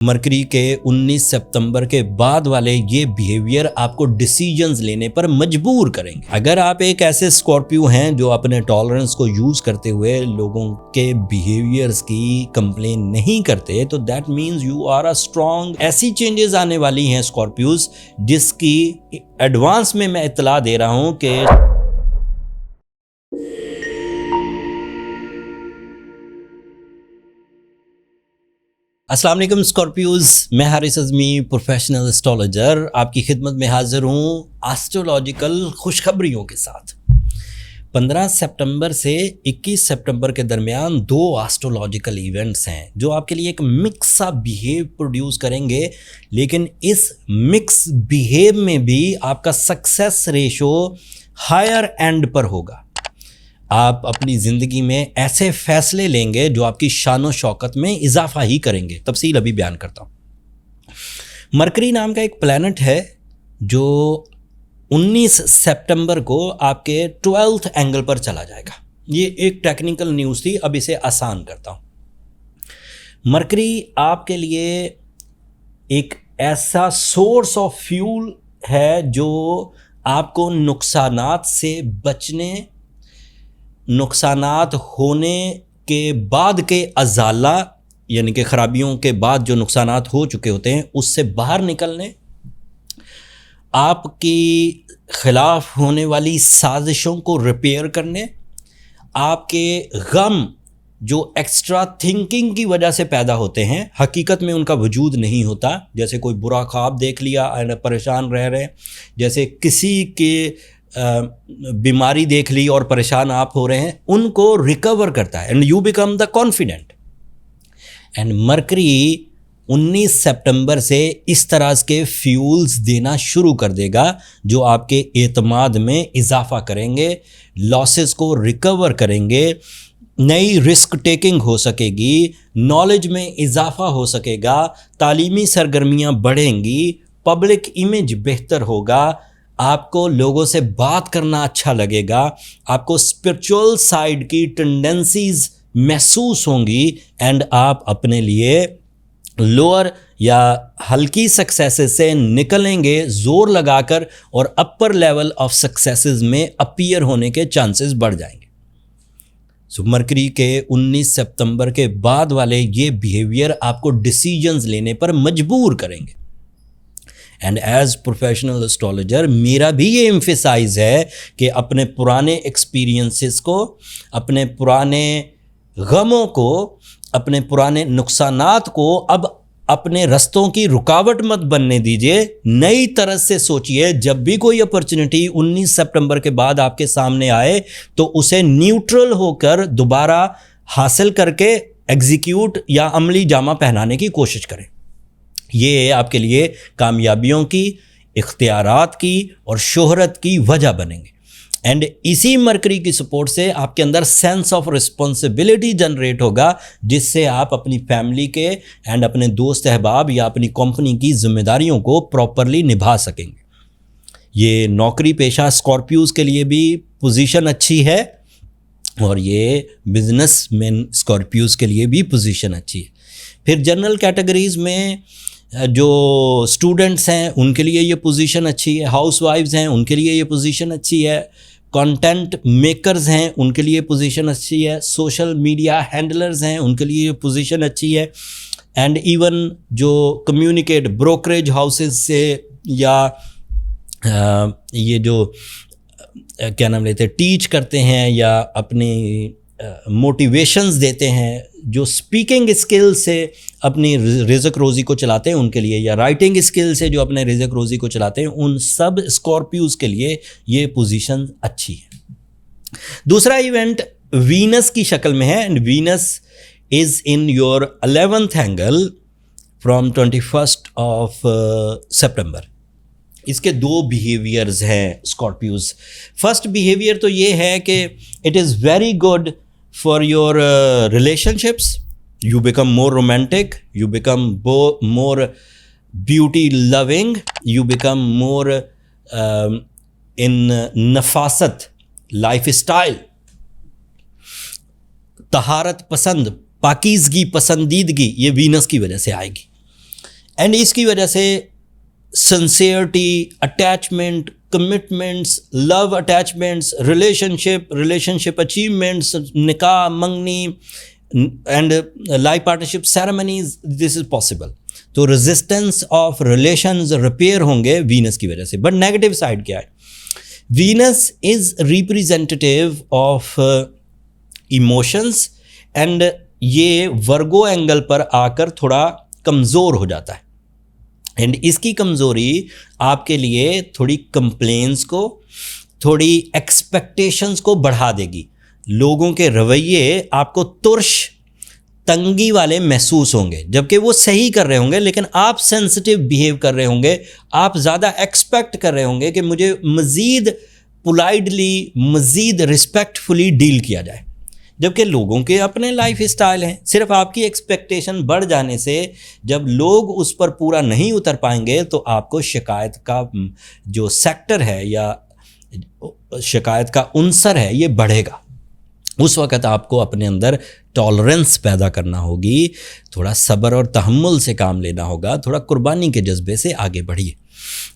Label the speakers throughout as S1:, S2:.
S1: Mercury के 19 सितंबर के बाद वाले ये बिहेवियर आपको डिसीजंस लेने पर मजबूर करेंगे। अगर आप एक ऐसे स्कॉर्पियो हैं जो अपने टॉलरेंस को यूज करते हुए लोगों के बिहेवियर्स की कंप्लेन नहीं करते, तो that means you are a strong. ऐसी चेंजेस आने वाली हैं स्कॉर्पियोज जिसकी एडवांस में मैं इत्तला दे रहा हूं कि अस्सलाम वालेकुम स्कॉर्पियोज, मैं हारिस अज़मी प्रोफेशनल एस्ट्रोलॉजर आपकी खिदमत में हाजिर हूँ एस्ट्रोलॉजिकल खुशखबरियों के साथ। 15 सितंबर से 21 सितंबर के दरमियान दो एस्ट्रोलॉजिकल इवेंट्स हैं जो आपके लिए एक मिक्स सा बिहेव प्रोड्यूस करेंगे, लेकिन इस मिक्स बिहेव में भी आपका सक्सेस रेशो हायर एंड पर होगा। आप अपनी ज़िंदगी में ऐसे फैसले लेंगे जो आपकी शान शौकत में इजाफा ही करेंगे। तफसील अभी बयान करता हूँ। मरकरी नाम का एक प्लैनेट है जो 19 सितंबर को आपके 12th एंगल पर चला जाएगा। ये एक टेक्निकल न्यूज़ थी, अब इसे आसान करता हूँ। मरकरी आपके लिए एक ऐसा सोर्स ऑफ फ्यूल है जो आपको नुकसानात से बचने, नुकसानात होने के बाद के अजाला यानी कि खराबियों के बाद जो नुकसानात हो चुके होते हैं उससे बाहर निकलने, आपकी खिलाफ होने वाली साजिशों को रिपेयर करने, आपके गम जो एक्स्ट्रा थिंकिंग की वजह से पैदा होते हैं, हकीकत में उनका वजूद नहीं होता, जैसे कोई बुरा ख्वाब देख लिया और परेशान रह रहे हैं, जैसे किसी के बीमारी देख ली और परेशान आप हो रहे हैं, उनको रिकवर करता है and you become the confident. And mercury 19 सितंबर से इस तरह के फ्यूल्स देना शुरू कर देगा जो आपके एतमाद में इजाफा करेंगे, लॉसेस को रिकवर करेंगे, नई रिस्क टेकिंग हो सकेगी, नॉलेज में इजाफा हो सकेगा, तालीमी सरगर्मियां बढ़ेंगी, पब्लिक इमेज बेहतर होगा, आपको लोगों से बात करना अच्छा लगेगा, आपको स्पिरिचुअल साइड की टेंडेंसीज महसूस होंगी एंड आप अपने लिए लोअर या हल्की सक्सेसेस से निकलेंगे जोर लगाकर और अपर लेवल ऑफ सक्सेसेस में अपीयर होने के चांसेस बढ़ जाएंगे। सो मरकरी के 19 सितंबर के बाद वाले ये बिहेवियर आपको डिसीजंस लेने पर मजबूर करेंगे। एंड एज प्रोफेशनल एस्ट्रोलॉजर मेरा भी ये एम्फेसाइज है कि अपने पुराने एक्सपीरियंसेस को, अपने पुराने गमों को, अपने पुराने नुकसानात को अब अपने रस्तों की रुकावट मत बनने दीजिए। नई तरह से सोचिए। जब भी कोई अपॉर्चुनिटी 19 सितंबर के बाद आपके सामने आए तो उसे न्यूट्रल होकर दोबारा हासिल करके एग्जीक्यूट या अमली जामा पहनाने की कोशिश करें। ये आपके लिए कामयाबियों की, इख्तियारात की और शोहरत की वजह बनेंगे। एंड इसी मरकरी की सपोर्ट से आपके अंदर सेंस ऑफ रिस्पॉन्सिबिलिटी जनरेट होगा जिससे आप अपनी फैमिली के एंड अपने दोस्त अहबाब या अपनी कंपनी की जिम्मेदारियों को प्रॉपरली निभा सकेंगे। ये नौकरी पेशा स्कॉर्पियोज के लिए भी पोजीशन अच्छी है और ये बिजनेस मैन स्कॉर्पियोज के लिए भी पोजीशन अच्छी है। फिर जनरल कैटेगरीज में जो स्टूडेंट्स हैं उनके लिए ये पोजीशन अच्छी है, हाउसवाइफ्स हैं उनके लिए ये पोजीशन अच्छी है, कंटेंट मेकर्स हैं उनके लिए पोजीशन अच्छी है, सोशल मीडिया हैंडलर्स हैं उनके लिए ये पोजीशन अच्छी है, एंड इवन जो कम्युनिकेट ब्रोकरेज हाउसेस से या ये जो क्या नाम लेते हैं टीच करते हैं या अपनी मोटिवेशंस देते हैं, जो स्पीकिंग स्किल से अपनी रिज़्क रोज़ी को चलाते हैं उनके लिए, या राइटिंग स्किल से जो अपने रिज़्क रोज़ी को चलाते हैं, उन सब स्कॉर्पियोज के लिए ये पोजीशन अच्छी है। दूसरा इवेंट वीनस की शक्ल में है and Venus is in your 11th angle from 21st of सितंबर। इसके दो बिहेवियर्स हैं स्कॉर्पियोज। फर्स्ट बिहेवियर तो ये है कि it is very good for your relationships. You become more romantic, you become more beauty loving, you become more in नफासत lifestyle, तहारत पसंद, पाकीज़गी, पसंदीदगी, ये वीनस की वजह से आएगी। एंड इसकी वजह से sincerity, attachment, commitments, love attachments, relationship achievements, निकाह, मंगनी and life partnership ceremonies, this is possible. तो रेजिस्टेंस ऑफ रिलेशंस रिपेयर होंगे वीनस की वजह से। बट नेगेटिव साइड क्या है? Venus is representative of emotions and ये वर्गो एंगल पर आकर थोड़ा कमज़ोर हो जाता है। एंड इसकी कमज़ोरी आपके लिए थोड़ी कंप्लेंट्स को, थोड़ी एक्सपेक्टेशंस को बढ़ा देगी। लोगों के रवैये आपको तुर्श, तंगी वाले महसूस होंगे, जबकि वो सही कर रहे होंगे, लेकिन आप सेंसिटिव बिहेव कर रहे होंगे। आप ज़्यादा एक्सपेक्ट कर रहे होंगे कि मुझे मज़ीद पोलाइटली, मज़ीद रिस्पेक्टफुली डील किया जाए, जबकि लोगों के अपने लाइफ स्टाइल हैं। सिर्फ आपकी एक्सपेक्टेशन बढ़ जाने से जब लोग उस पर पूरा नहीं उतर पाएंगे तो आपको शिकायत का जो सेक्टर है या शिकायत का उनसर है ये बढ़ेगा। उस वक़्त आपको अपने अंदर टॉलरेंस पैदा करना होगी, थोड़ा सब्र और तहम्मुल से काम लेना होगा, थोड़ा कुर्बानी के जज्बे से आगे बढ़िए।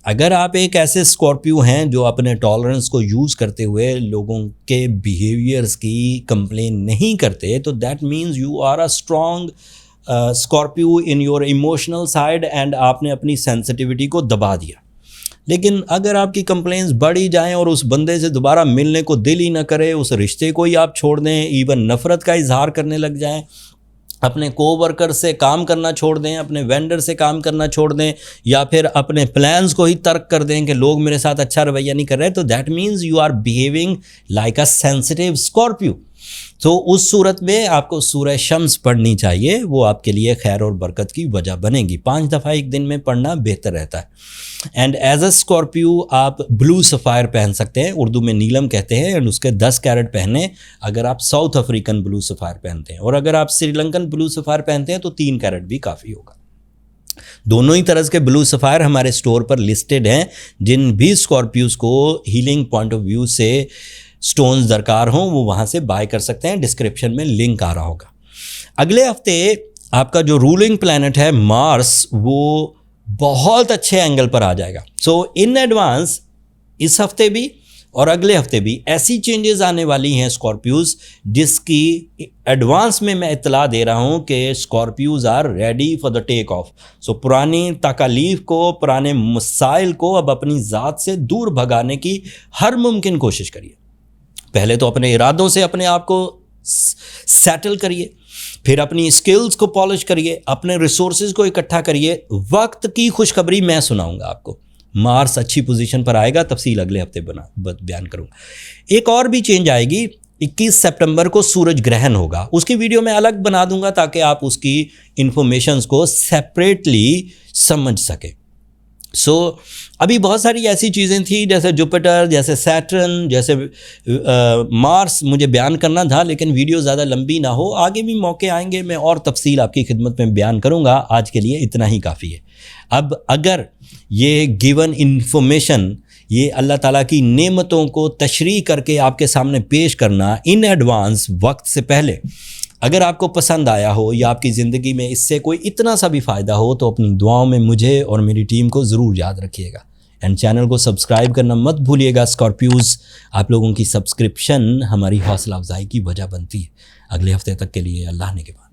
S1: अगर आप एक ऐसे स्कॉर्पियो हैं जो अपने टॉलरेंस को यूज़ करते हुए लोगों के बिहेवियर्स की कंप्लेन नहीं करते, तो that means you are a strong Scorpio in your emotional side and आपने अपनी सेंसिटिविटी को दबा दिया। लेकिन अगर आपकी कंप्लेंट्स बढ़ी जाएं और उस बंदे से दोबारा मिलने को दिल ही ना करे, उस रिश्ते को ही आप छोड़ दें, इवन नफ़रत का इजहार करने लग जाएं, अपने कोवर्कर से काम करना छोड़ दें, अपने वेंडर से काम करना छोड़ दें, या फिर अपने प्लान्स को ही तर्क कर दें कि लोग मेरे साथ अच्छा रवैया नहीं कर रहे, तो that means you are behaving like a sensitive Scorpio. तो उस सूरत में आपको सूरह शम्स पढ़नी चाहिए, वो आपके लिए खैर और बरकत की वजह बनेगी। 5 दफ़ा एक दिन में पढ़ना बेहतर रहता है। एंड एज अ स्कॉर्पियो आप ब्लू सफ़ायर पहन सकते हैं, उर्दू में नीलम कहते हैं, एंड उसके 10 कैरेट पहने अगर आप साउथ अफ्रीकन ब्लू सफ़ायर पहनते हैं, और अगर आप श्रीलंकन ब्लू सफ़ायर पहनते हैं तो 3 कैरेट भी काफ़ी होगा। दोनों ही तरह के ब्लू सफ़ायर हमारे स्टोर पर लिस्टेड हैं। जिन भी स्कॉर्पियोज़ को हीलिंग पॉइंट ऑफ व्यू से स्टोन्स दरकार हों वो वहाँ से बाय कर सकते हैं, डिस्क्रिप्शन में लिंक आ रहा होगा। अगले हफ्ते आपका जो रूलिंग प्लैनेट है मार्स, वो बहुत अच्छे एंगल पर आ जाएगा। सो इन एडवांस इस हफ्ते भी और अगले हफ्ते भी ऐसी चेंजेस आने वाली हैं स्कॉर्पियोज़, जिसकी एडवांस में मैं इत्तला दे रहा हूं कि Scorpios are ready for the take off. So पुरानी तकालीफ को, पुराने मसाइल को अब अपनी ज़ात से दूर भगाने की हर मुमकिन कोशिश करिए। पहले तो अपने इरादों से अपने आप को सेटल करिए, फिर अपनी स्किल्स को पॉलिश करिए, अपने रिसोर्सेज को इकट्ठा करिए। वक्त की खुशखबरी मैं सुनाऊंगा आपको। मार्स अच्छी पोजीशन पर आएगा, तफसील अगले हफ्ते बयान करूंगा। एक और भी चेंज आएगी, 21 सितंबर को सूरज ग्रहण होगा, उसकी वीडियो मैं अलग बना दूंगा ताकि आप उसकी इंफॉर्मेशंस को सेपरेटली समझ सकें। अभी बहुत सारी ऐसी चीज़ें थी जैसे जुपिटर, जैसे सैटर्न, जैसे मार्स मुझे बयान करना था, लेकिन वीडियो ज़्यादा लंबी ना हो, आगे भी मौके आएंगे मैं और तफसील आपकी खिदमत में बयान करूँगा। आज के लिए इतना ही काफ़ी है। अब अगर ये गिवन इन्फॉर्मेशन, ये अल्लाह ताला की नेमतों को तशरीह करके आपके सामने पेश करना इन एडवांस वक्त से पहले, अगर आपको पसंद आया हो या आपकी ज़िंदगी में इससे कोई इतना सा भी फ़ायदा हो, तो अपनी दुआओं में मुझे और मेरी टीम को ज़रूर याद रखिएगा। एंड चैनल को सब्सक्राइब करना मत भूलिएगा। स्कॉर्पियोज़, आप लोगों की सब्सक्रिप्शन हमारी हौसला अफजाई की वजह बनती है। अगले हफ्ते तक के लिए अल्लाह ने के बाद।